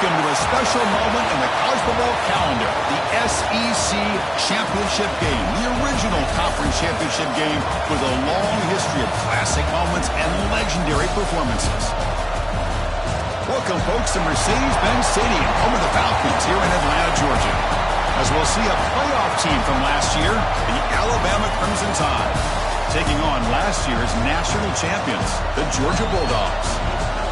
welcome to a special moment in the college football calendar, the SEC Championship game, the original conference championship game with a long history of classic moments and legendary performances. Welcome, folks, to Mercedes-Benz Stadium, home of the Falcons here in Atlanta, Georgia, as we'll see a playoff team from last year, the Alabama Crimson Tide, taking on last year's national champions, the Georgia Bulldogs.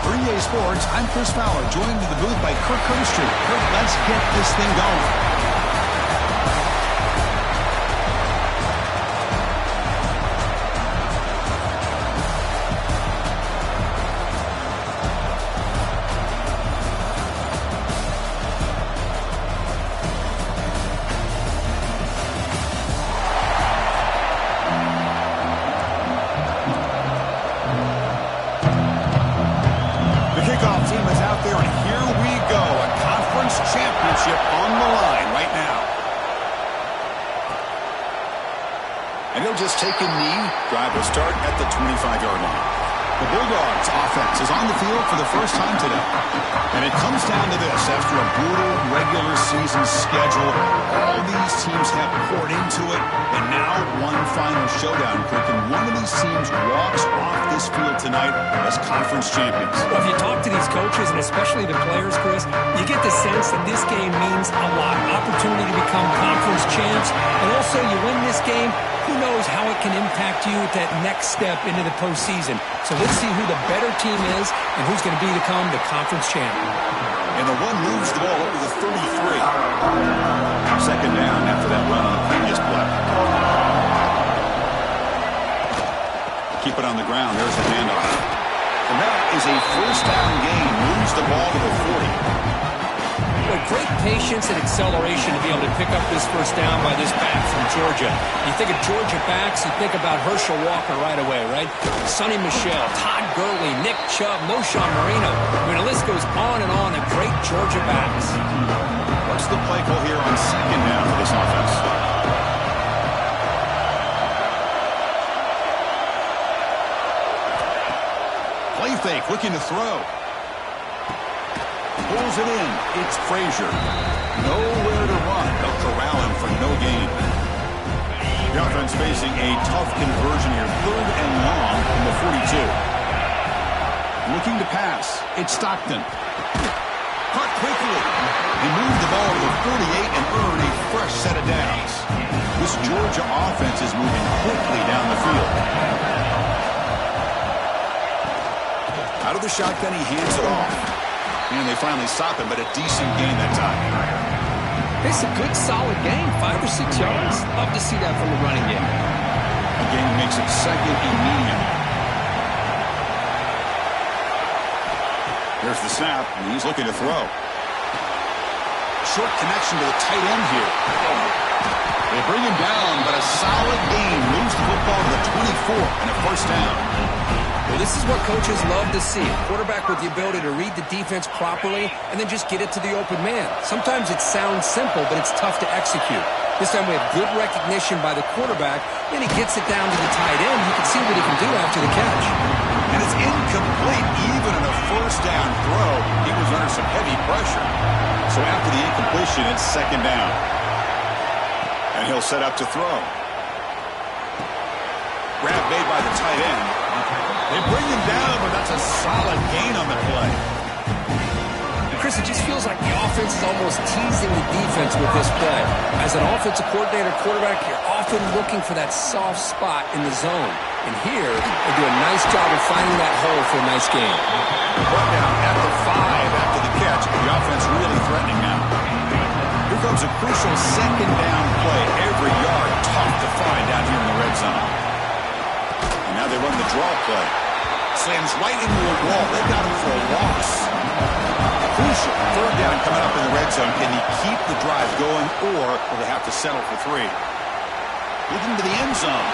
For EA Sports, I'm Chris Fowler, joined in the booth by Kirk Herbstreit. Kirk, let's get this thing going. Just take a knee. Drive will start at the 25-yard line. The Bulldogs offense is on the field for the first time today. And it comes down to this. After a brutal regular season schedule, all these teams have poured into it. And now one final showdown, Kirk. And one of these teams walks off this field tonight as conference champions. Well, if you talk to these coaches, and especially the players, Chris, you get the sense that this game means a lot. Opportunity to become conference champs. And also, you win this game, who knows how it can impact you at that next step into the postseason. So let's see who the better team is and who's going to become the conference champion. And the one moves the ball up to the 33. Second down after that run on the previous play. Keep it on the ground. There's the handoff. And that is a first down gain. Moves the ball to the 40. Well, great patience and acceleration to be able to pick up this first down by this back from Georgia. You think of Georgia backs, you think about Herschel Walker right away, right? Sonny Michel, Todd Gurley, Nick Chubb, Moshawn Marino. I mean, the list goes on and on of great Georgia backs. What's the play call here on second down for this offense? Play fake, looking to throw. Pulls it in. It's Frazier. Nowhere to run. They'll corral him for no gain. The offense facing a tough conversion here. Third and long from the 42. Looking to pass. It's Stockton. Caught quickly. They move the ball to the 48 and earn a fresh set of downs. This Georgia offense is moving quickly down the field. Out of the shotgun, he hands it off. And they finally stop him, but a decent gain that time. It's a good, solid game. 5 or 6 yards. Love to see that from the running game. The game makes it second and medium. There's the snap, and he's looking to throw. Short connection to the tight end here. They bring him down, but a solid gain moves the football to the 24 and a first down. Well, this is what coaches love to see. A quarterback with the ability to read the defense properly and then just get it to the open man. Sometimes it sounds simple, but it's tough to execute. This time we have good recognition by the quarterback. Then he gets it down to the tight end. You can see what he can do after the catch. And it's incomplete. Even in a first down throw, he was under some heavy pressure. So after the incompletion, it's second down. And he'll set up to throw. Grab made by the tight end. They bring him down, but that's a solid gain on the play. Chris, it just feels like the offense is almost teasing the defense with this play. As an offensive coordinator, quarterback, you're often looking for that soft spot in the zone. And here, they do a nice job of finding that hole for a nice gain. Brought down at the 5 after the catch. The offense really threatening now. Here comes a crucial second down play. Every yard tough to find down here in the red zone. Now they run the draw play. Slams right into a wall. They got him for a loss. Crucial. Third down coming up in the red zone. Can he keep the drive going, or will they have to settle for 3? Looking to the end zone.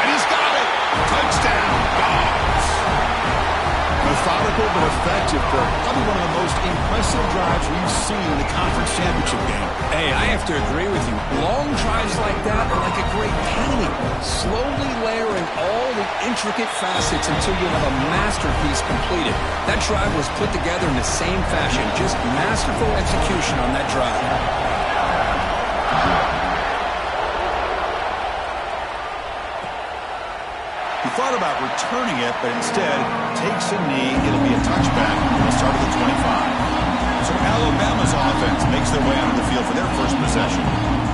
And he's got it. Touchdown, Dogs. The Methodical but effective for probably one of the most impressive drives we've seen in the conference championship game. Hey, I have to agree with you. Long drives like that are like a great painting. Slowly layering all the intricate facets until you have a masterpiece completed. That drive was put together in the same fashion. Just masterful execution on that drive. Thought about returning it, but instead takes a knee. It'll be a touchback. It'll start at the 25. So Alabama's offense makes their way onto the field for their first possession.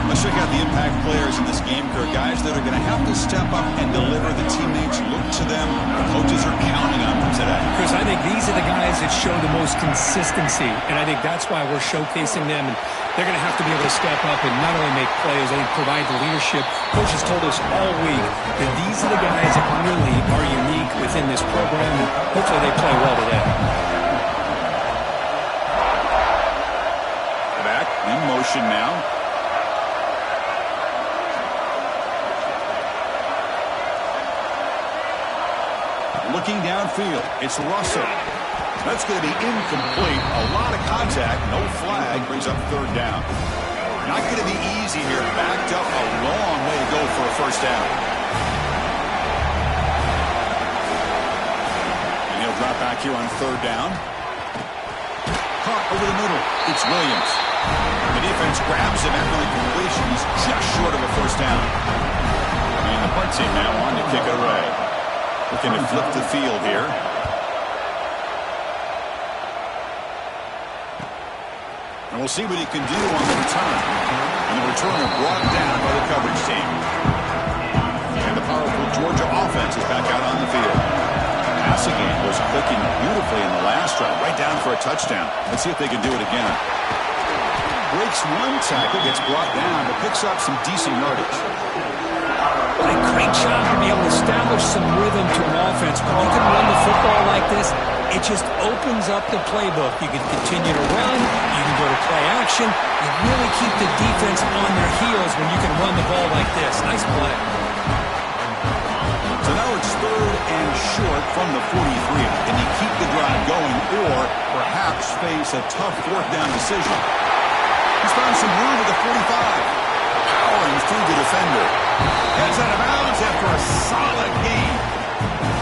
Let's check out the impact players in this game, Kirk. Guys that are going to have to step up and deliver. The teammates look to them. The coaches are counting on them today. Chris, I think these are the guys that show the most consistency, and I think that's why we're showcasing them. And they're going to have to be able to step up and not only make plays, I think provide the leadership. Coach has told us all week that these are the guys that really are unique within this program, and hopefully they play well today. Back in motion now. Looking downfield, it's Russell. That's going to be incomplete. A lot of contact, no flag, brings up third down. Not going to be easy here. Backed up a long way to go for a first down. And he'll drop back here on third down. Caught over the middle. It's Williams. The defense grabs him after the completion. He's just short of a first down. And the punt team now on to kick it away. Looking to flip the field here. And we'll see what he can do on the return. And the returner brought down by the coverage team. And the powerful Georgia offense is back out on the field. Passing game was clicking beautifully in the last drive, right down for a touchdown. Let's see if they can do it again. Breaks one tackle, gets brought down, but picks up some decent yardage. What a great job to be able to establish some rhythm to an offense. When you can run the football like this, it just opens up the playbook. You can continue to run. You can go to play action. You really keep the defense on their heels when you can run the ball like this. Nice play. So now it's third and short from the 43. Can you keep the drive going or perhaps face a tough fourth down decision? He's found some room at the 45. Powering through the defender. Gets out of bounds after a solid gain.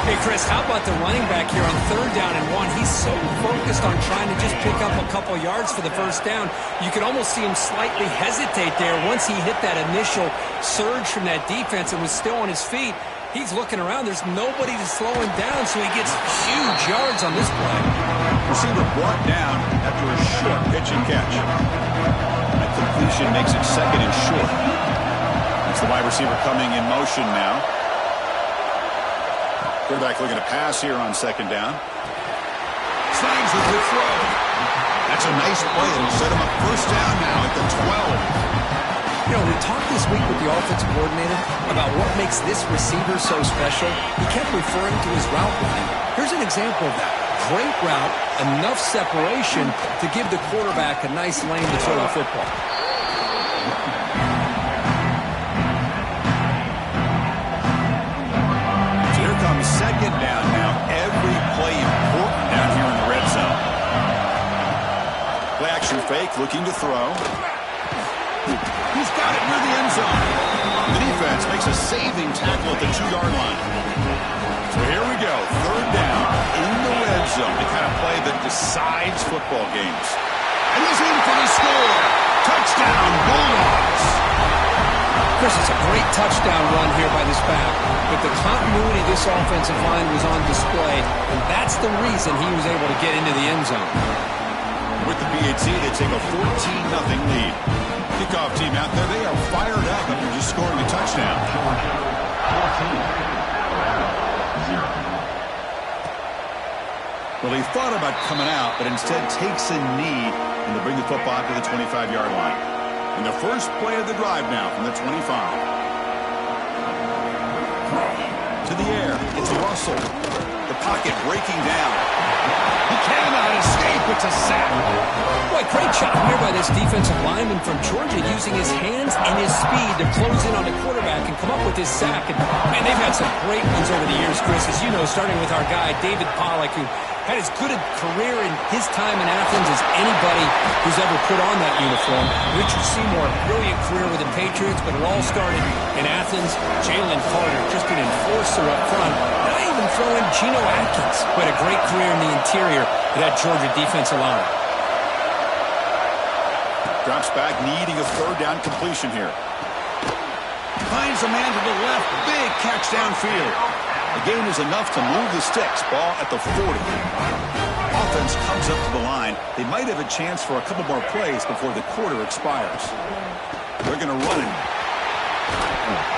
Hey, Chris, how about the running back here on third down and 1? He's so focused on trying to just pick up a couple yards for the first down. You could almost see him slightly hesitate there once he hit that initial surge from that defense and was still on his feet. He's looking around. There's nobody to slow him down, so he gets huge yards on this play. Receiver brought down after a short pitch and catch. That completion makes it second and short. It's the wide receiver coming in motion now. Quarterback looking to pass here on second down. Snags with the throw. That's a nice play. It'll set him up first down now at the 12. You know, we talked this week with the offensive coordinator about what makes this receiver so special. He kept referring to his route running. Here's an example of that. Great route, enough separation to give the quarterback a nice lane to throw the football. So here comes second down now. Every play important down here in the red zone. Play action fake, looking to throw. He's got it near the end zone. The defense makes a saving tackle at the 2-yard line. So here we go. Third down in the red zone. The kind of play that decides football games. And he's in for the score. Touchdown, Bulldogs. Chris, it's a great touchdown run here by this back. But the continuity of this offensive line was on display, and that's the reason he was able to get into the end zone. With the PAT, they take a 14-0 lead. Kickoff team out there, they are fired up after just scoring a touchdown. Well, he thought about coming out, but instead takes a knee and to bring the football to the 25-yard line. And the first play of the drive now from the 25. To the air, it's Russell. The pocket breaking down. He cannot escape, it's a sack. Boy, great job here by this defensive lineman from Georgia using his hands and his speed to close in on the quarterback and come up with his sack. And man, they've had some great ones over the years, Chris, as you know, starting with our guy, David Pollack, who had as good a career in his time in Athens as anybody who's ever put on that uniform. Richard Seymour, brilliant career with the Patriots, but it all started in Athens. Jalen Carter, just an enforcer up front. And I even throw in Geno Atkins, who had a great career in the interior of that Georgia defensive line. Drops back, needing a third down completion here. Finds a man to the left. Big catch downfield. The gain is enough to move the sticks. Ball at the 40. Offense comes up to the line. They might have a chance for a couple more plays before the quarter expires. They're going to run it.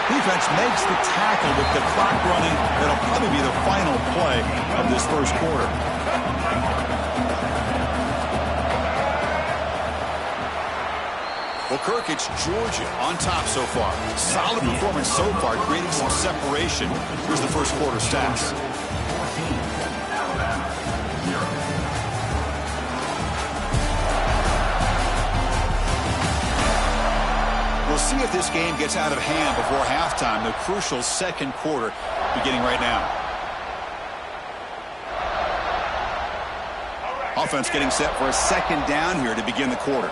Defense makes the tackle with the clock running. That'll probably be the final play of this first quarter. Well, Kirk, it's Georgia on top so far. Solid performance so far, creating some separation. Here's the first quarter stats. We'll see if this game gets out of hand before halftime. The crucial second quarter beginning right now. Offense getting set for a second down here to begin the quarter.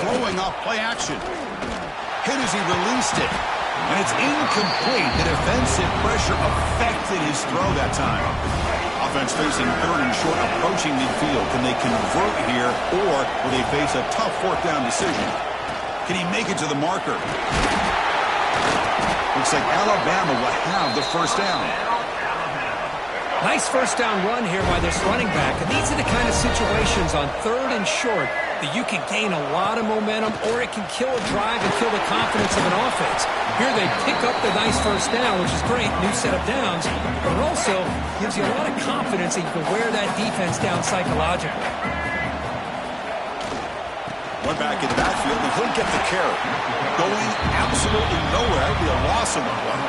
Throwing off play action. Hit as he released it. And it's incomplete. The defensive pressure affected his throw that time. Offense facing third and short, approaching midfield. Can they convert here, or will they face a tough fourth down decision? Can he make it to the marker? Looks like Alabama will have the first down. Nice first down run here by this running back. And these are the kind of situations on third and short that you can gain a lot of momentum, or it can kill a drive and kill the confidence of an offense. Here they pick up the nice first down, which is great, new set of downs, but it also gives you a lot of confidence that you can wear that defense down psychologically. One back in the backfield, and he'll get the carry. Going absolutely nowhere. That'll be a loss on the play.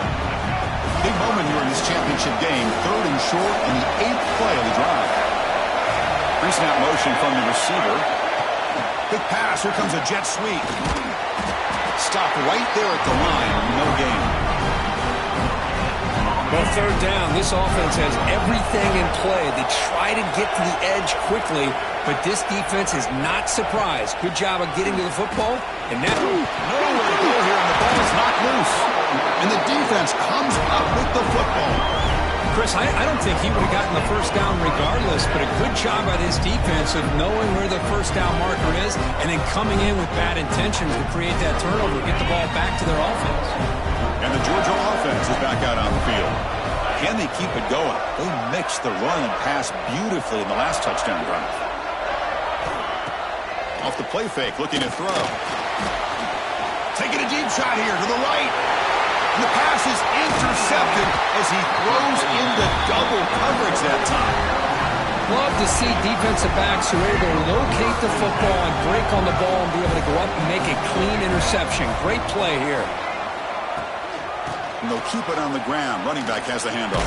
Big moment here in this championship game. Third and short on the 8th play of the drive. Pre-snap motion from the receiver. Big pass. Here comes a jet sweep. Stop right there at the line. No gain. Well, third down, this offense has everything in play. They try to get to the edge quickly, but this defense is not surprised. Good job of getting to the football. And now, nowhere to go here, and the ball is knocked loose. And the defense comes up with the football. Chris, I don't think he would have gotten the first down regardless, but a good job by this defense of knowing where the first down marker is and then coming in with bad intentions to create that turnover, get the ball back to their offense. And the Georgia offense is back out on the field. Can they keep it going? They mixed the run and pass beautifully in the last touchdown drive. Off the play fake, looking to throw. Taking a deep shot here to the right. And the pass is intercepted as he throws into double coverage that time. Love to see defensive backs who are able to locate the football and break on the ball and be able to go up and make a clean interception. Great play here. And they'll keep it on the ground. Running back has the handoff.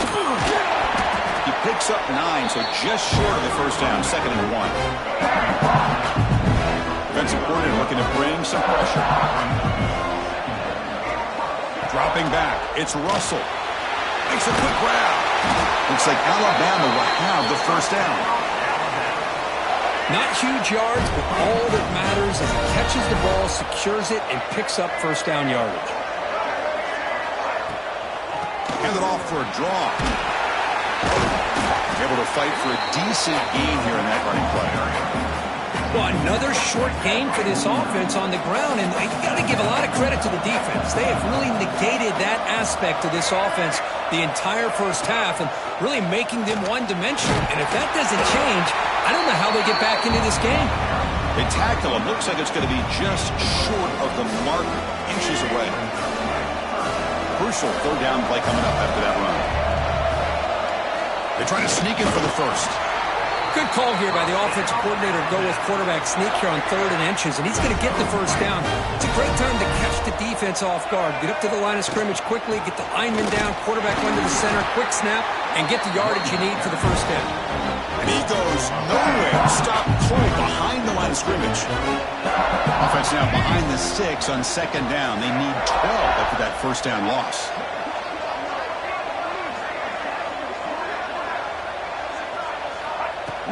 He picks up 9, so just short of the first down. 2nd and 1. Defensive coordinator looking to bring some pressure. Dropping back, it's Russell. Makes a quick grab. Looks like Alabama will have the first down. Not huge yards, but all that matters is he catches the ball, secures it, and picks up first down yardage. Hand it off for a draw. Able to fight for a decent gain here in that running play. Well, another short gain for this offense on the ground, and you got to give a lot of credit to the defense. They have really negated that aspect of this offense the entire first half and really making them one-dimensional. And if that doesn't change, I don't know how they get back into this game. They tackle him. Looks like it's going to be just short of the mark, inches away. Crucial third down play coming up after that run. They try to sneak in for the first. Good call here by the offensive coordinator to go with quarterback sneak here on 3rd and inches, and he's going to get the first down. It's a great time to catch the defense off guard. Get up to the line of scrimmage quickly, get the lineman down, quarterback under the center, quick snap, and get the yardage you need for the first down. And he goes nowhere. Stop cold behind the line of scrimmage. Offense now behind the 6 on 2nd down. They need 12 after that first down loss.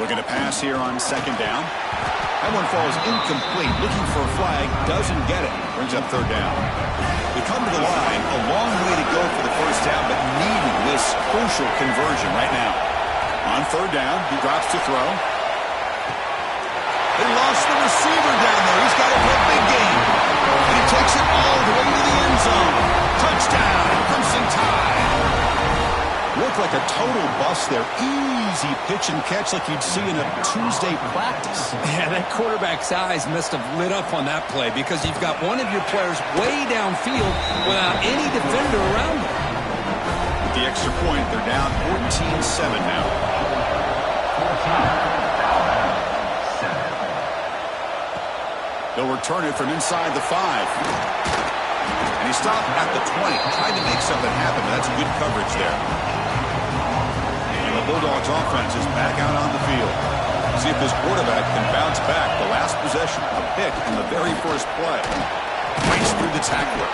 Looking to pass here on second down. That one falls incomplete. Looking for a flag. Doesn't get it. Brings up third down. They come to the line. A long way to go for the first down, but needing this crucial conversion right now. On third down, he drops to throw. They lost the receiver down there. He's got it for a big game. And he takes it all the way to the end zone. Touchdown, Crimson Tide. Looked like a total bust there. Easy pitch and catch like you'd see in a Tuesday practice. Yeah, that quarterback's eyes must have lit up on that play because you've got one of your players way downfield without any defender around them. With the extra point, they're down 14-7 now. They'll return it from inside the 5. And he stopped at the 20. Tried to make something happen, but that's good coverage there. And the Bulldogs offense is back out on the field. See if this quarterback can bounce back. The last possession, a pick in the very first play. Race through the tackler.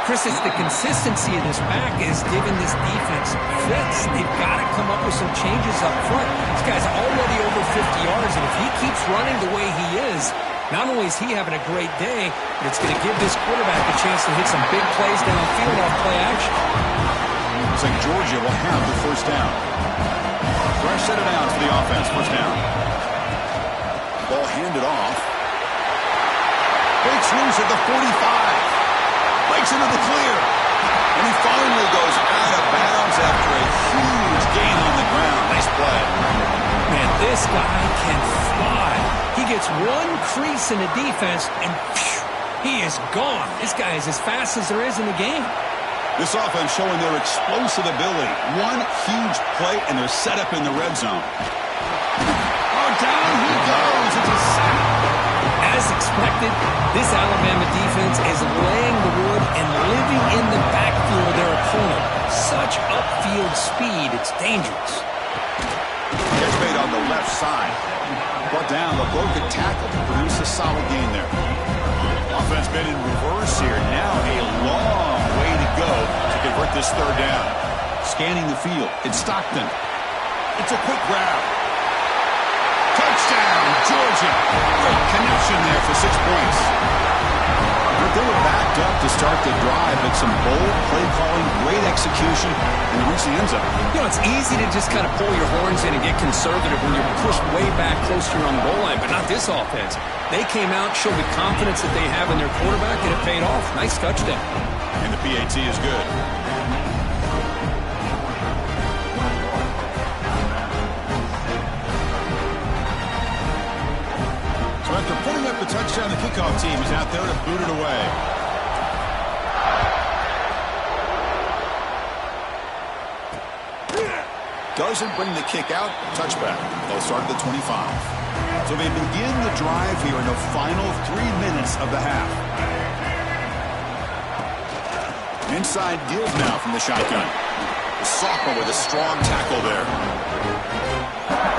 Chris, it's the consistency of this back is giving this defense fits. They've got to come up with some changes up front. This guy's already over 50 yards, and if he keeps running the way he is, not only is he having a great day, but it's going to give this quarterback a chance to hit some big plays downfield off play action. Looks like Georgia will have the first down. Fresh set of downs for the offense. First down. Ball handed off. Breaks loose at the 45. Breaks into the clear. And he finally goes out of bounds after a huge gain on the ground. Nice play. Man, this guy can fly. He gets one crease in the defense, and phew, he is gone. This guy is as fast as there is in the game. This offense showing their explosive ability. One huge play, and they're set up in the red zone. Oh, down he goes. It's a sack. As expected, this Alabama defense is laying the wood and living in the backfield of their opponent. Such upfield speed, it's dangerous. Catch made on the left side. Brought down, the broken tackle to produce a solid gain there. Offense been in reverse here. Now a long way to go to convert this third down. Scanning the field. It's Stockton. It's a quick grab. Touchdown, Georgia. Great connection there for 6 points. But they were backed up to start the drive, but some bold play calling, great execution, and reach the end zone. You know, it's easy to just kind of pull your horns in and get conservative when you're pushed way back close to your own goal line, but not this offense. They came out, showed the confidence that they have in their quarterback, and it paid off. Nice touchdown. And the PAT is good. So after putting up the touchdown, the kickoff team is out there to boot it away. Doesn't bring the kick out. Touchback. They'll start at the 25. So they begin the drive here in the final 3 minutes of the half. Inside give now from the shotgun. Soccer with a strong tackle there.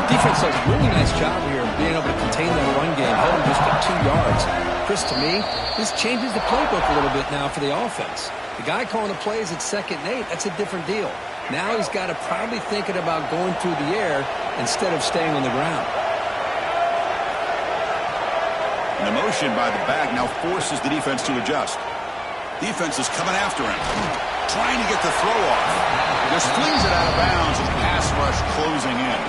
Defense does a really nice job here of being able to contain that run game, held him just at 2 yards. Chris, to me, this changes the playbook a little bit now for the offense. The guy calling the plays at 2nd and 8, that's a different deal. Now he's got to probably thinking about going through the air instead of staying on the ground. And the motion by the back now forces the defense to adjust. Defense is coming after him, trying to get the throw off. Just flings it out of bounds with pass rush closing in.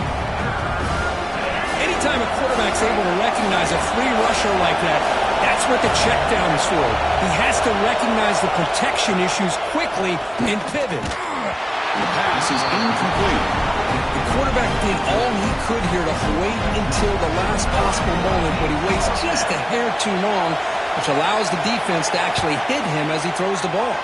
Anytime a quarterback's able to recognize a free rusher like that, that's what the check down is for. He has to recognize the protection issues quickly and pivot. The pass is incomplete. The quarterback did all he could here to wait until the last possible moment, but he waits just a hair too long, which allows the defense to actually hit him as he throws the ball.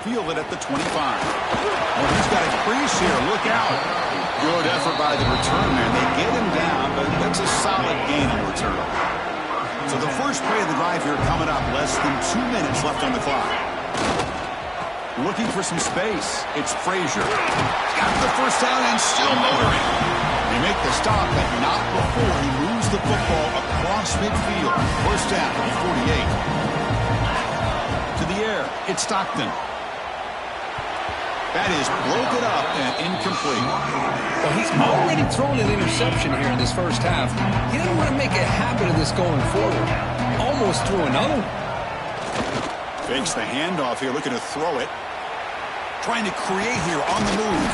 Fielded at the 25. Well, he's got a crease here. Look out. Good effort by the return man. They get him down, but that's a solid gain on the return. So the first play of the drive here coming up. Less than 2 minutes left on the clock. Looking for some space. It's Frazier. Got the first down and still motoring. They make the stop, but not before he moves the football across midfield. First down at the 48. To the air. It's Stockton. That is broken up and incomplete. Well, he's already thrown an interception here in this first half. He doesn't want to make a habit of this going forward. Almost threw another one. Fakes the handoff here, looking to throw it. Trying to create here on the move.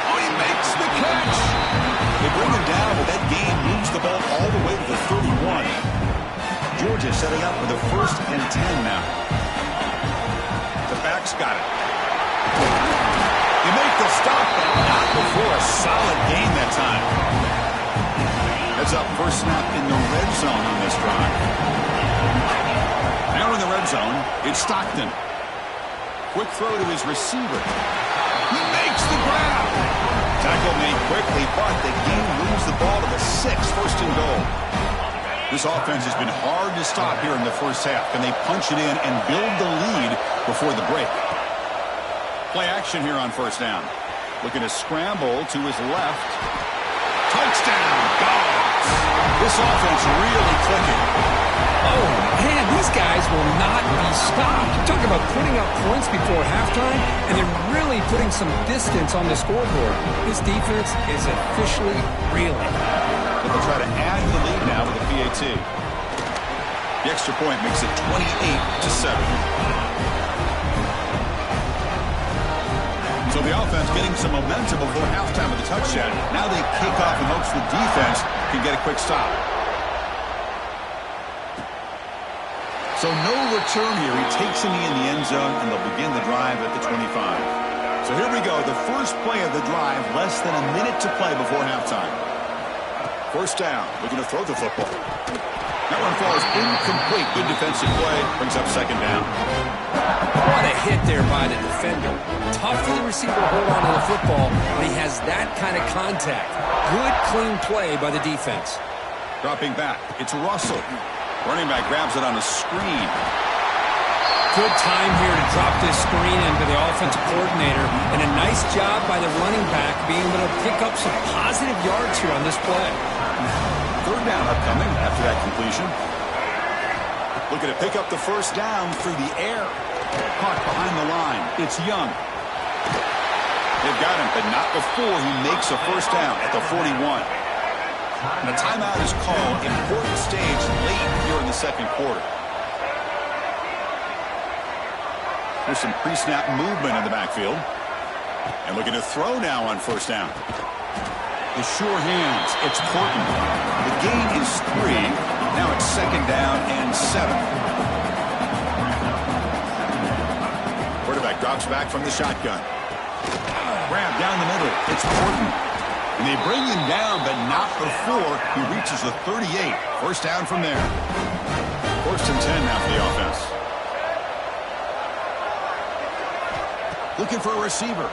Oh, he makes the catch. They bring him down, but that gain moves the ball all the way to the 31. Georgia setting up for the 1st and 10 now. The back's got it. You make the stop, but not before a solid gain that time. Heads up, first snap in the red zone on this drive. Now in the red zone, it's Stockton. Quick throw to his receiver. He makes the grab. Tackle made quickly, but the game moves the ball to the 6, 1st and goal. This offense has been hard to stop here in the first half. Can they punch it in and build the lead before the break? Play action here on 1st down. Looking to scramble to his left. Touchdown, Dogs. This offense really clicking. Oh, man, these guys will not be stopped. Talk about putting up points before halftime, and they're really putting some distance on the scoreboard. This defense is officially reeling. But they'll try to add to the lead now with a PAT. The extra point makes it 28-7. So the offense getting some momentum before halftime with a touchdown. Now they kick off in hopes the defense can get a quick stop. So no return here. He takes a knee in the end zone, and they'll begin the drive at the 25. So here we go. The first play of the drive, less than a minute to play before halftime. 1st down. Looking to throw the football. That one falls incomplete. Good defensive play. Brings up 2nd down. What a hit there by the defender. Tough for the receiver to hold on to the football, but he has that kind of contact. Good, clean play by the defense. Dropping back. It's Russell. Running back grabs it on a screen. Good time here to drop this screen into the offensive coordinator, and a nice job by the running back being able to pick up some positive yards here on this play. 3rd down upcoming after that completion. Looking to pick up the 1st down through the air. Caught behind the line. It's Young. They've got him, but not before he makes a 1st down at the 41. And a timeout is called. Important stage late here in the 2nd quarter. There's some pre-snap movement in the backfield. And looking to throw now on 1st down. The sure hands. It's Portland. The gain is 3. Now it's 2nd down and 7. Quarterback drops back from the shotgun. Grab down the middle. It's Portland. And they bring him down, but not before he reaches the 38. 1st down from there. 1st and 10 now for the offense. Looking for a receiver.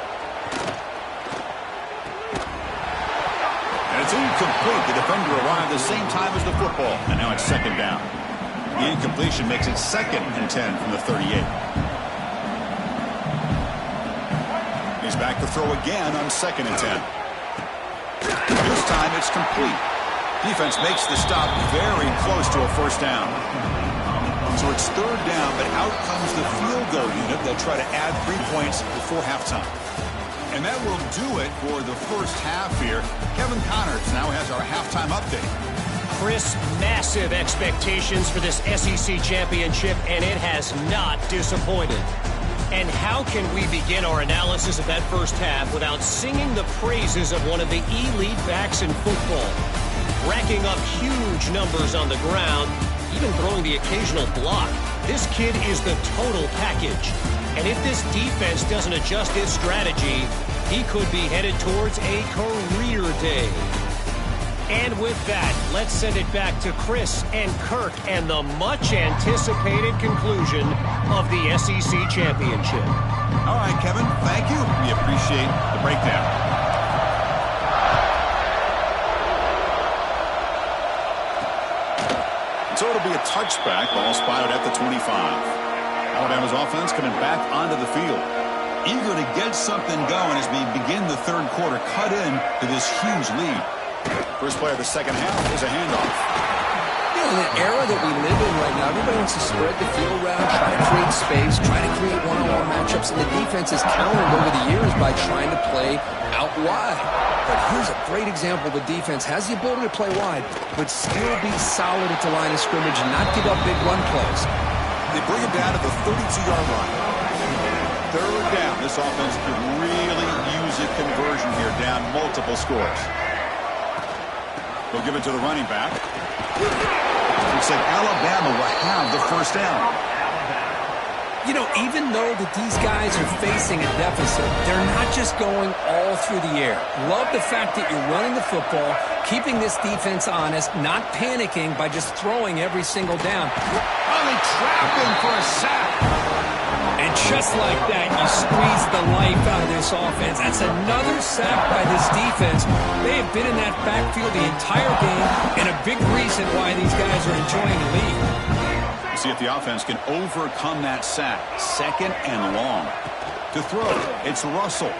And it's incomplete. The defender arrived the same time as the football. And now it's 2nd down. The incompletion makes it 2nd and 10 from the 38. He's back to throw again on 2nd and 10. This time it's complete. Defense makes the stop very close to a 1st down. So it's 3rd down, but out comes the field goal unit. They'll try to add 3 points before halftime. And that will do it for the first half here. Kevin Connors now has our halftime update. Chris, massive expectations for this SEC championship, and it has not disappointed. And how can we begin our analysis of that first half without singing the praises of one of the elite backs in football? Racking up huge numbers on the ground, even throwing the occasional block. This kid is the total package. And if this defense doesn't adjust its strategy, he could be headed towards a career day. And with that, let's send it back to Chris and Kirk and the much-anticipated conclusion of the SEC Championship. All right, Kevin, thank you. We appreciate the breakdown. So it'll be a touchback, ball spotted at the 25. Alabama's offense coming back onto the field. Eager to get something going as we begin the 3rd quarter, cut in to this huge lead. First play of the 2nd half is a handoff. know, in the era that we live in right now, everybody wants to spread the field around, try to create space, try to create one-on-one matchups, and the defense has countered over the years by trying to play out wide. But here's a great example. The defense has the ability to play wide, but still be solid at the line of scrimmage and not give up big run plays. They bring it down to the 32-yard line. Third down. This offense could really use a conversion here, down multiple scores. They'll give it to the running back. Looks like Alabama will have the first down. You know, even though that these guys are facing a deficit, they're not just going all through the air. Love the fact that you're running the football, keeping this defense honest, not panicking by just throwing every single down. Oh, they trap him for a sack. And just like that, you squeeze the life out of this offense. That's another sack by this defense. They have been in that backfield the entire game, and a big reason why these guys are enjoying the lead. See if the offense can overcome that sack. Second and long. To throw, it's Russell.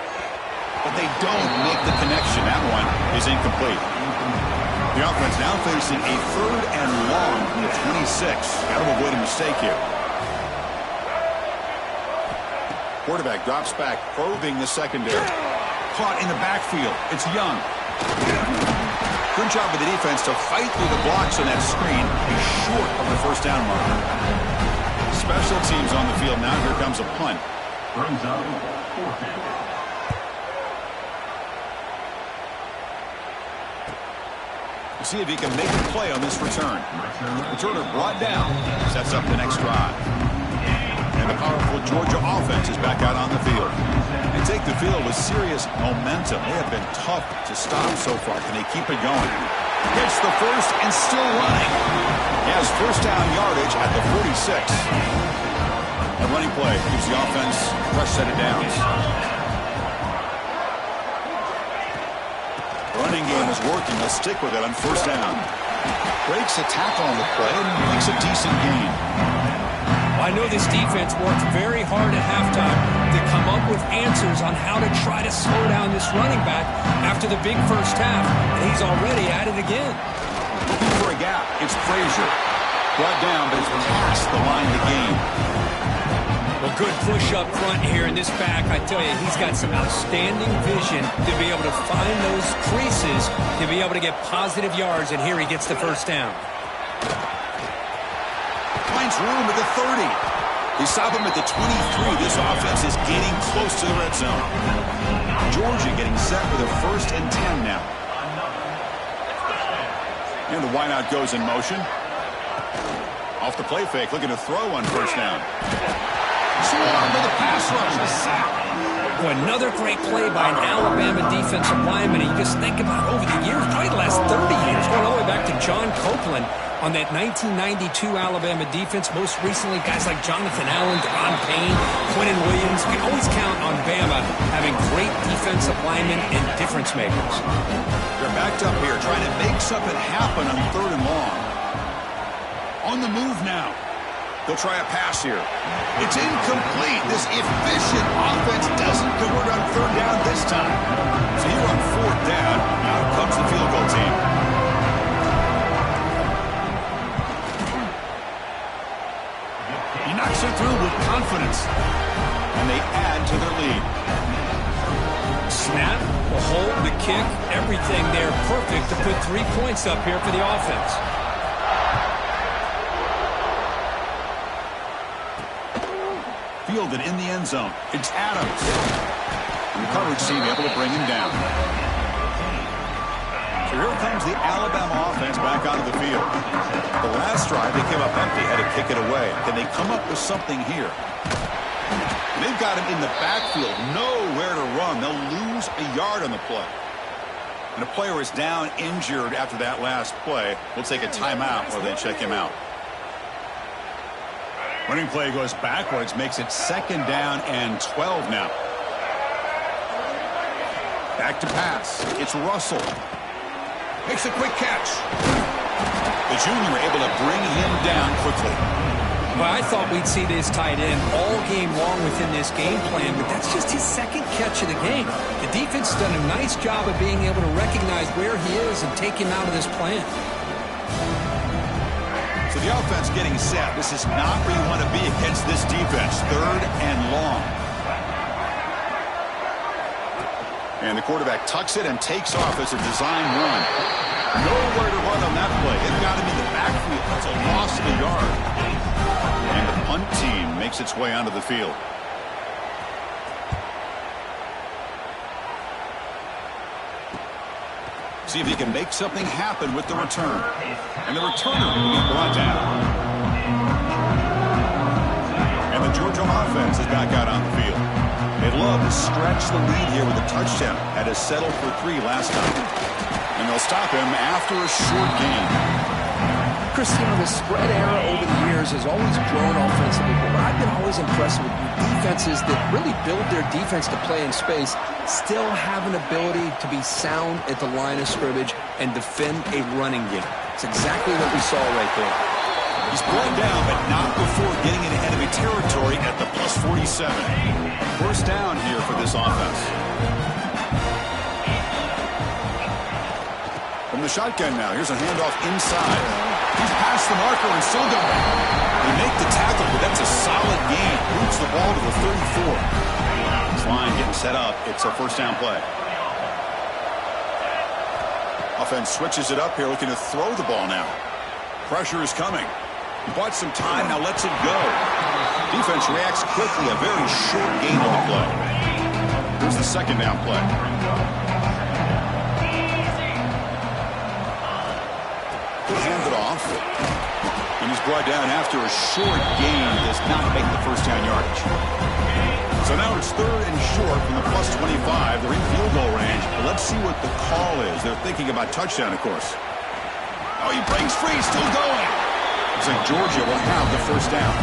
But they don't make the connection. That one is incomplete. The offense now facing a third and long from the 26. Got to avoid a mistake here. Quarterback drops back, probing the secondary. Caught in the backfield. It's Young. Good job of the defense to fight through the blocks on that screen. He's short of the first down marker. Special teams on the field now. Here comes a punt. Brings up fourth down. We'll see if he can make a play on this return. Returner brought down. Sets up the next drive. And the powerful Georgia offense is back out on the field. They take the field with serious momentum. They have been tough to stop so far. Can they keep it going? Gets the first and still running. He has first down yardage at the 46. The running play gives the offense a fresh set of downs. The running game is working. They'll stick with it on first down. Breaks a tackle on the play and makes a decent gain. I know this defense worked very hard at halftime to come up with answers on how to try to slow down this running back after the big first half. And he's already at it again. Looking for a gap. It's Frazier. Brought down, but it's past the line of the game. Well, good push up front here in this back. I tell you, he's got some outstanding vision to be able to find those creases, to be able to get positive yards, and here he gets the first down. Finds room at the 30. They stop him at the 23. This offense is getting close to the red zone. Georgia getting set with a first and 10 now. And the wideout goes in motion. Off the play fake, looking to throw on first down. Swarm with a pass rush, a sack. Well, another great play by an Alabama defensive lineman. And you just think about over the years, probably the last 30 years, going all the way back to John Copeland on that 1992 Alabama defense. Most recently, guys like Jonathan Allen, Deron Payne, Quentin Williams. We always count on Bama having great defensive linemen and difference makers. They're backed up here, trying to make something happen on third and long. On the move now. They'll try a pass here. It's incomplete. This efficient offense doesn't convert on third down this time. So here on fourth down, out comes the field goal team. He knocks it through with confidence. And they add to their lead. Snap, the hold, the kick, everything there perfect to put 3 points up here for the offense. Fielded in the end zone. It's Adams. And the coverage team able to bring him down. So here comes the Alabama offense back onto the field. The last drive, they came up empty, had to kick it away. Can they come up with something here? They've got him in the backfield, nowhere to run. They'll lose a yard on the play. And a player is down injured after that last play. We'll take a timeout while they check him out. Running play goes backwards, makes it second down and 12 now. Back to pass. It's Russell. Makes a quick catch. The junior able to bring him down quickly. Well, I thought we'd see this tight end all game long within this game plan, but that's just his second catch of the game. The defense has done a nice job of being able to recognize where he is and take him out of this plan. So the offense getting set. This is not where you want to be against this defense. 3rd and long. And the quarterback tucks it and takes off as a design run. Nowhere to run on that play. They've got him in the backfield. That's a loss of a yard. And the punt team makes its way onto the field. See if he can make something happen with the return. And the returner will be brought down. And the Georgia offense is back out on the field. They'd love to stretch the lead here with a touchdown. Had to settle for 3 last time. And they'll stop him after a short gain. Chris, the spread era over the years has always grown offensively, but I've been always impressed with defenses that really build their defense to play in space, still have an ability to be sound at the line of scrimmage and defend a running game. It's exactly what we saw right there. He's brought down, but not before getting into enemy territory at the +47. First down here for this offense. From the shotgun now, here's a handoff inside. He's past the marker and still going. They make the tackle, but that's a solid gain. Moves the ball to the 34. This line getting set up. It's a first down play. Offense switches it up here, looking to throw the ball now. Pressure is coming. He bought some time, now lets it go. Defense reacts quickly, a very short gain on the play. Here's the second down play. Hand it off. And he's brought down after a short gain. Does not make the first down yardage. So now it's 3rd and short from the +25. They're in field goal range. But let's see what the call is. They're thinking about touchdown, of course. Oh, he breaks free. Still going. Looks like Georgia will have the first down.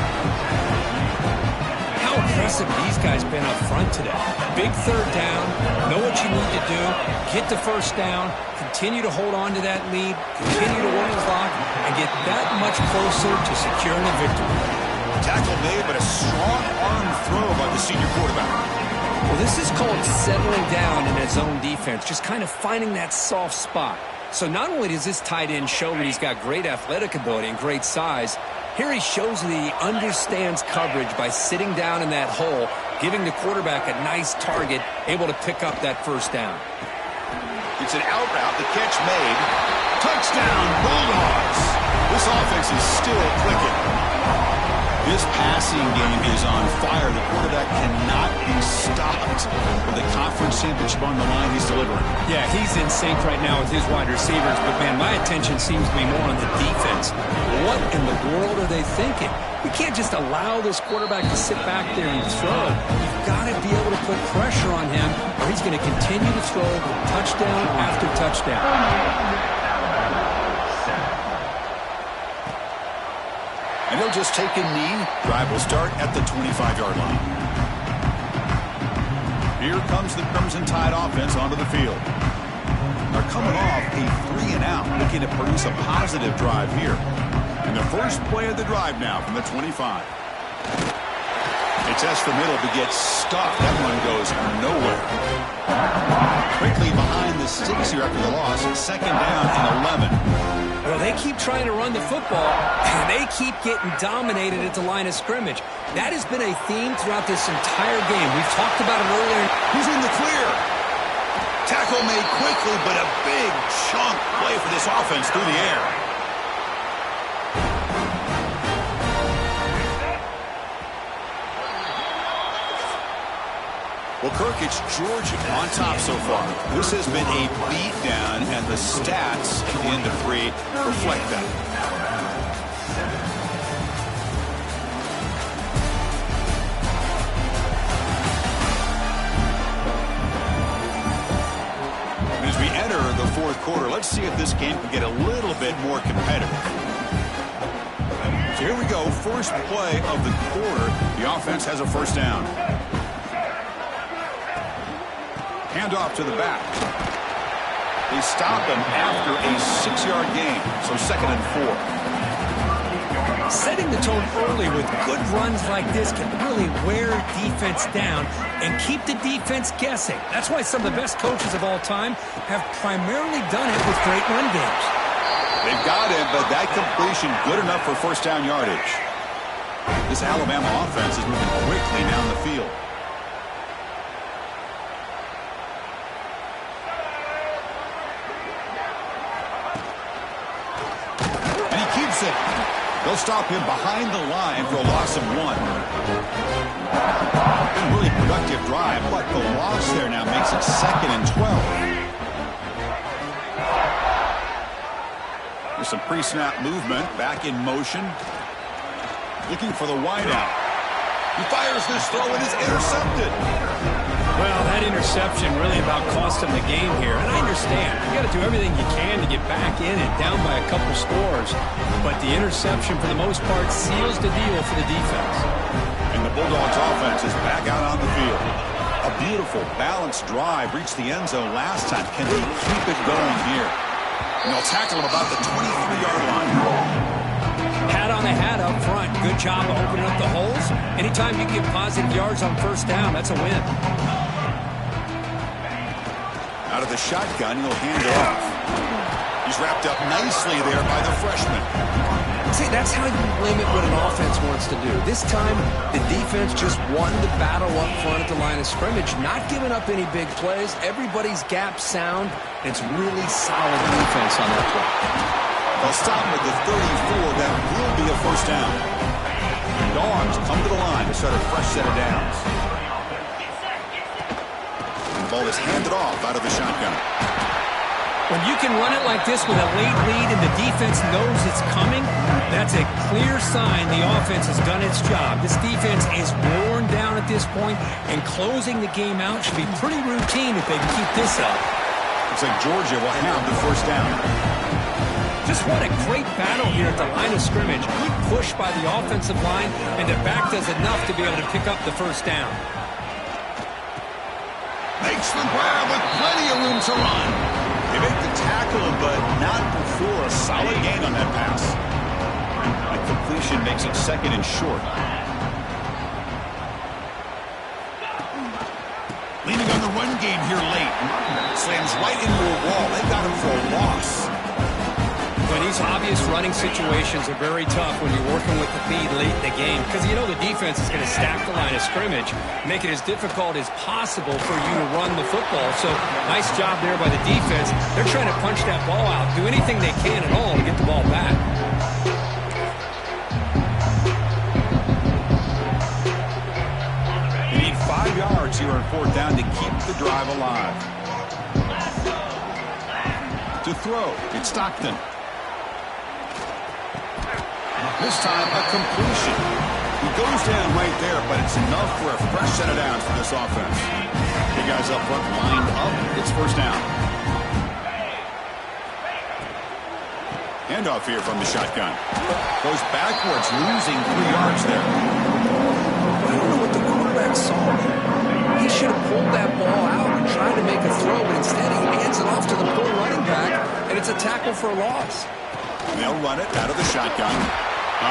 How impressive these guys been up front today. Big 3rd down. Know what you need to do. Get the first down. Continue to hold on to that lead. Continue to work the clock and get that much closer to securing a victory. Tackle made, but a strong arm throw by the senior quarterback. Well, this is called settling down in his own defense, just kind of finding that soft spot. So not only does this tight end show that he's got great athletic ability and great size, here he shows that he understands coverage by sitting down in that hole, giving the quarterback a nice target, able to pick up that first down. It's an out route, the catch made. Touchdown, Bulldogs! This offense is still clicking. This passing game is on fire. The quarterback cannot be stopped. With the conference championship on the line, he's delivering. Yeah, he's in sync right now with his wide receivers, but man, my attention seems to be more on the defense. What in the world are they thinking? We can't just allow this quarterback to sit back there and throw. You've got to be able to put pressure on him, or he's going to continue to throw touchdown after touchdown. And he'll just take a knee. Drive will start at the 25-yard line. Here comes the Crimson Tide offense onto the field. They're coming off a 3-and-out, looking to produce a positive drive here. And the first play of the drive now from the 25. They test the middle, but gets stuck. That one goes nowhere. Quickly behind the sticks here after the loss. 2nd down and 11. Well, they keep trying to run the football, and they keep getting dominated at the line of scrimmage. That has been a theme throughout this entire game. We've talked about it earlier. He's in the clear. Tackle made quickly, but a big chunk play for this offense through the air. Well, Kirk, it's Georgia on top so far. This has been a beatdown, and the stats at the end of 3 reflect that. As we enter the 4th quarter, let's see if this game can get a little bit more competitive. So here we go, first play of the quarter. The offense has a first down. Handoff to the back. They stop him after a 6-yard gain, so 2nd and 4. Setting the tone early with good runs like this can really wear defense down and keep the defense guessing. That's why some of the best coaches of all time have primarily done it with great run games. They've got him, but that completion good enough for first down yardage. This Alabama offense is moving quickly down the field. And he keeps it. They'll stop him behind the line for a loss of 1. Been a really productive drive, but the loss there now makes it 2nd and 12. There's some pre-snap movement, back in motion. Looking for the wideout. He fires this throw and is intercepted. Well, that interception really about cost him the game here. And I understand. You got to do everything you can to get back in and down by a couple scores. But the interception, for the most part, seals the deal for the defense. And the Bulldogs offense is back out on the field. A beautiful, balanced drive reached the end zone last time. Can they keep it going here? And they'll tackle him about the 23-yard line. Hat on the hat up front. Good job of opening up the holes. Anytime you can get positive yards on first down, that's a win. Out of the shotgun, he'll hand it off. He's wrapped up nicely there by the freshman. See, that's how you limit what an offense wants to do. This time, the defense just won the battle up front at the line of scrimmage, not giving up any big plays. Everybody's gap sound. It's really solid defense on that play. They'll stop him at the 34. That will be a first down. Dogs come to the line to start a fresh set of downs. And the ball is handed off out of the shotgun. When you can run it like this with a late lead and the defense knows it's coming, that's a clear sign the offense has done its job. This defense is worn down at this point, and closing the game out should be pretty routine if they can keep this up. Looks like Georgia will have the first down. Just what a great battle here at the line of scrimmage. Good push by the offensive line, and the back does enough to be able to pick up the first down. Makes the grab with plenty of room to run. They make the tackle, but not before a solid gain on that pass. That completion makes it 2nd and short. Leaning on the run game here late. Slams right into a wall. They got him for a loss. But these obvious running situations are very tough when you're working with the lead late in the game, because you know the defense is going to stack the line of scrimmage, make it as difficult as possible for you to run the football. So nice job there by the defense. They're trying to punch that ball out, do anything they can at all to get the ball back. You need 5 yards here on 4th down to keep the drive alive. To throw, it's Stockton. This time, a completion. He goes down right there, but it's enough for a fresh set of downs for this offense. The guys up front lined up. It's first down. Handoff here from the shotgun. Goes backwards, losing 3 yards there. I don't know what the quarterback saw. He should have pulled that ball out and tried to make a throw, but instead he hands it off to the poor running back, and it's a tackle for a loss. They'll run it out of the shotgun.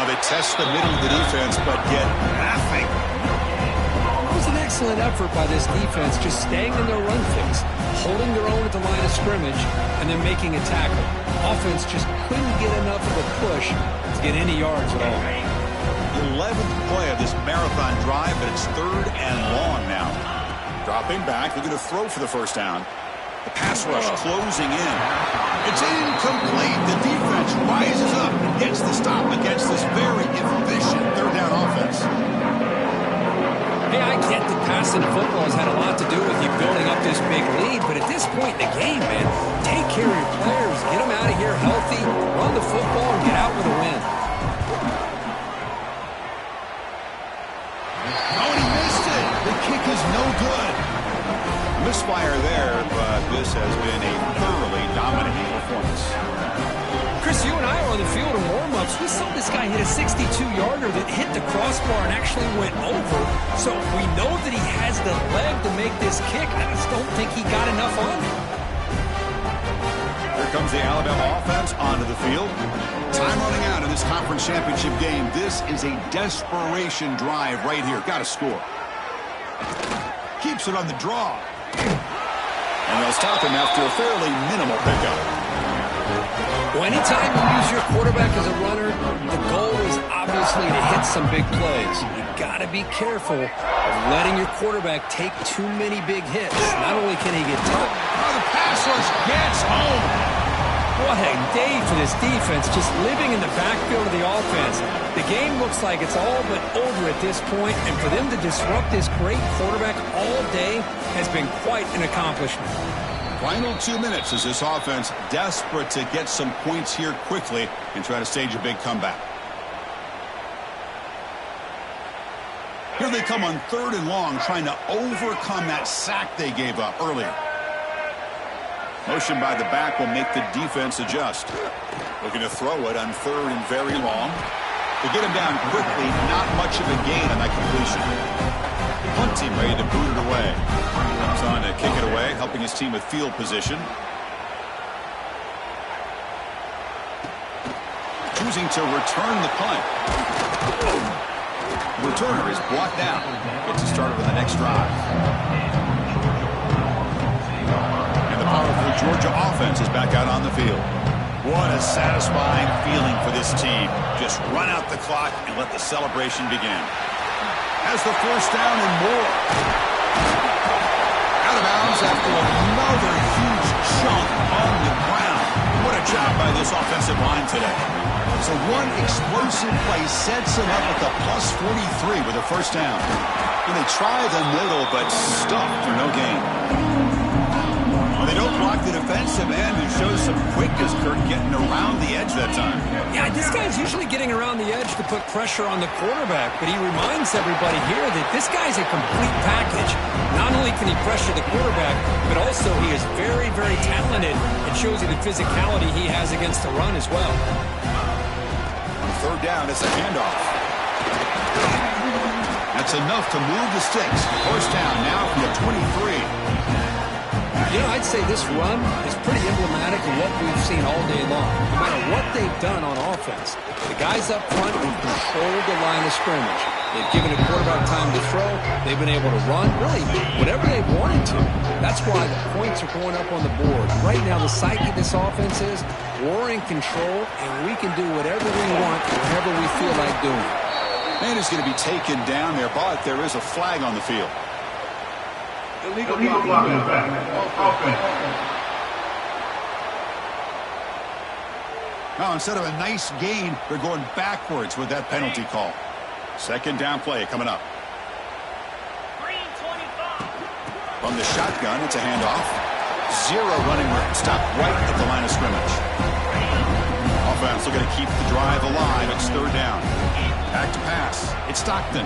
They test the middle of the defense, but get nothing. It was an excellent effort by this defense, just staying in their run fix, holding their own at the line of scrimmage, and then making a tackle. Offense just couldn't get enough of a push to get any yards at all. The 11th play of this marathon drive, but it's 3rd and long now. Dropping back, looking to throw for the first down. The pass rush closing in. It's incomplete. The defense rises up and gets the stop against this very efficient 3rd down offense. Hey, I get that passing the football has had a lot to do with you building up this big lead, but at this point in the game, man, take care of your players, get them out of here healthy, run the football, and get out with a win. Oh, and he missed it. The kick is no good. Misfire there, but this has been a thoroughly dominating performance. Chris, you and I were on the field in warm-ups. We saw this guy hit a 62-yarder that hit the crossbar and actually went over. So we know that he has the leg to make this kick. I just don't think he got enough on it. Here comes the Alabama offense onto the field. Time running out in this conference championship game. This is a desperation drive right here. Got to score. Keeps it on the draw. And they'll stop him after a fairly minimal pickup. Well, anytime you use your quarterback as a runner, the goal is obviously to hit some big plays. You got to be careful of letting your quarterback take too many big hits. Not only can he get touched. Oh, the pass rush gets home. What a day for this defense, just living in the backfield of the offense. The game looks like it's all but over at this point, and for them to disrupt this great quarterback all day has been quite an accomplishment. Final 2 minutes as this offense desperate to get some points here quickly and try to stage a big comeback. Here they come on 3rd and long, trying to overcome that sack they gave up earlier. Motion by the back will make the defense adjust. Looking to throw it on 3rd and very long. To get him down quickly, not much of a gain on that completion. Punt team ready to boot it away. Comes on to kick it away, helping his team with field position. Choosing to return the punt. Returner is brought down. Gets it started with the next drive. And the powerful Georgia offense is back out on the field. What a satisfying feeling for this team. Just run out the clock and let the celebration begin. Has the first down and more. Out of bounds after another huge chunk on the ground. What a job by this offensive line today. So one explosive play sets him up at the plus 43 with a first down. And they try the middle, but stuffed for no gain. Well, they don't block the defensive end and shows some quickness, Kirk, getting around the edge that time. Yeah, this guy's usually getting around the edge to put pressure on the quarterback, but he reminds everybody here that this guy's a complete package. Not only can he pressure the quarterback, but also he is very, very talented and shows you the physicality he has against the run as well. On 3rd down, it's a handoff. That's enough to move the sticks. First down now from the 23. You know, I'd say this run is pretty emblematic of what we've seen all day long. No matter what they've done on offense, the guys up front have controlled the line of scrimmage. They've given the quarterback time to throw. They've been able to run, really, whatever they wanted to. That's why the points are going up on the board. Right now, the psyche of this offense is we're in control, and we can do whatever we want, whenever we feel like doing it. Man is going to be taken down there, but there is a flag on the field. Illegal blocking back. Offense. Now, instead of a nice gain, they're going backwards with that penalty call. 2nd down play coming up. From the shotgun, it's a handoff. 0 running room. Stop right at the line of scrimmage. Offense looking to keep the drive alive. It's 3rd down. Back to pass. It's Stockton.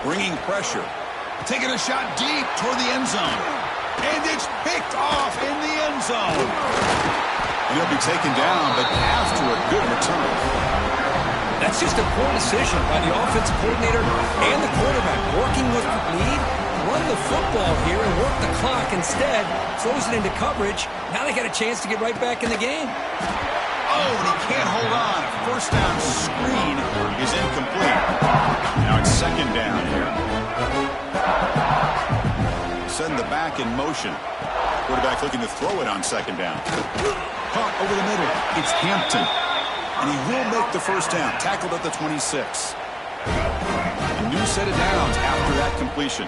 Bringing pressure. Taking a shot deep toward the end zone. And it's picked off in the end zone. And he'll be taken down, but after a good return. That's just a poor decision by the offensive coordinator and the quarterback. Working with the lead, run the football here and work the clock. Instead, throws it into coverage. Now they got a chance to get right back in the game. Oh, and he can't hold on. A first down screen is incomplete. Now it's 2nd down here. Send the back in motion. Quarterback looking to throw it on 2nd down. Caught over the middle. It's Hampton. And he will make the first down. Tackled at the 26. A new set of downs after that completion.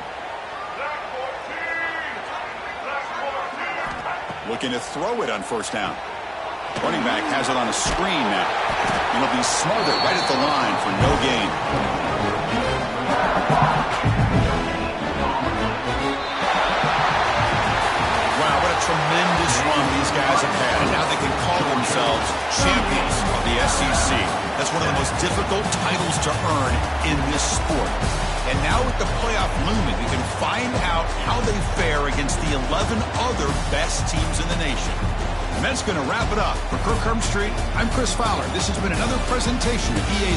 Looking to throw it on 1st down. Running back has it on a screen now. And he'll be smothered right at the line for no gain. Wow, what a tremendous run these guys have had. And now they can call themselves champions of the SEC. That's one of the most difficult titles to earn in this sport. And now with the playoff looming, we can find out how they fare against the 11 other best teams in the nation. And that's going to wrap it up. For Kirk Herbstreit, I'm Chris Fowler. This has been another presentation of EA